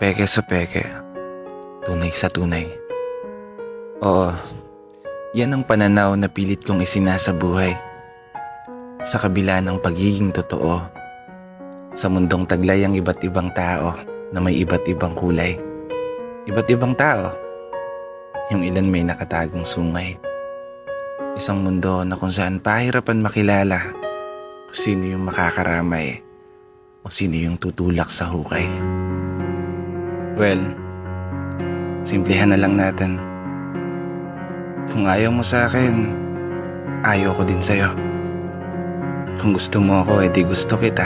Peke sa peke, tunay sa tunay. Oo, yan ang pananaw na pilit kong isinasa buhay. Sa kabila ng pagiging totoo, sa mundong taglay ang iba't ibang tao na may iba't ibang kulay. Iba't ibang tao, yung ilan may nakatagong sungay. Isang mundo na kung saan pahirapan makilala kung sino yung makakaramay o sino yung tutulak sa hukay. Well, simplihan na lang natin. Kung ayaw mo sa akin, ayaw ko din sa'yo. Kung gusto mo ako, edi gusto kita.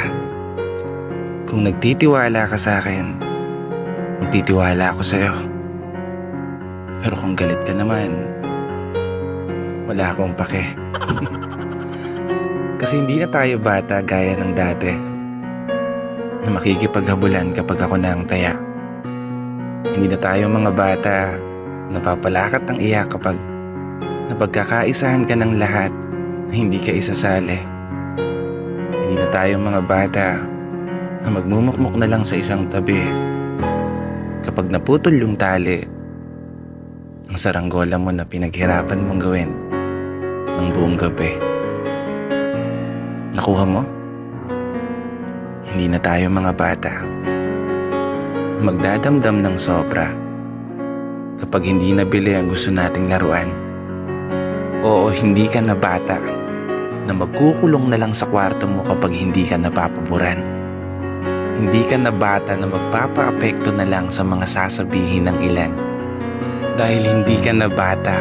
Kung nagtitiwala ka sa akin, magtitiwala ako sa'yo. Pero kung galit ka naman, wala akong pake. Kasi hindi na tayo bata gaya ng dati na makikipaghabulan kapag ako na ang taya. Hindi na tayo mga bata na papalakat ng iyak kapag napagkakaisahan ka ng lahat na hindi ka isasali. Hindi na tayo mga bata na magmumukmuk na lang sa isang tabi kapag naputol yung tali ang saranggola mo na pinaghirapan mong gawin ng buong gabi. Nakuha mo? Hindi na tayo mga bata magdadamdam ng sobra kapag hindi nabili ang gusto nating laruan. Oo, hindi ka na bata na magkukulong na lang sa kwarto mo kapag hindi ka napapaboran. Hindi ka na bata na magpapaapekto na lang sa mga sasabihin ng ilan. Dahil hindi ka na bata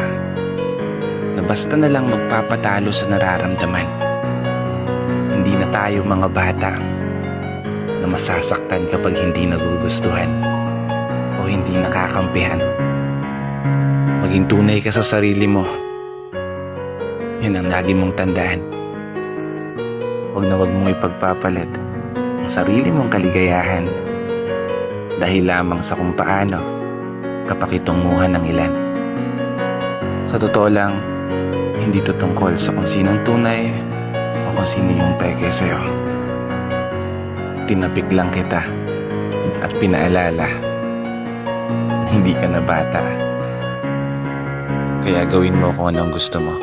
na basta na lang magpapatalo sa nararamdaman. Hindi na tayo mga bata na masasaktan kapag hindi nagugustuhan o hindi nakakampihan. Maging tunay ka sa sarili mo. Yan ang lagi mong tandaan. Huwag na huwag mong ipagpapalit ang sarili mong kaligayahan dahil lamang sa kung paano kapakitunguhan ng ilan. Sa totoo lang, hindi to tungkol sa kung sinong tunay o kung sino yung peke sa'yo. Tinapik lang kita at pinaalala na hindi ka na bata. Kaya gawin mo kung anong gusto mo.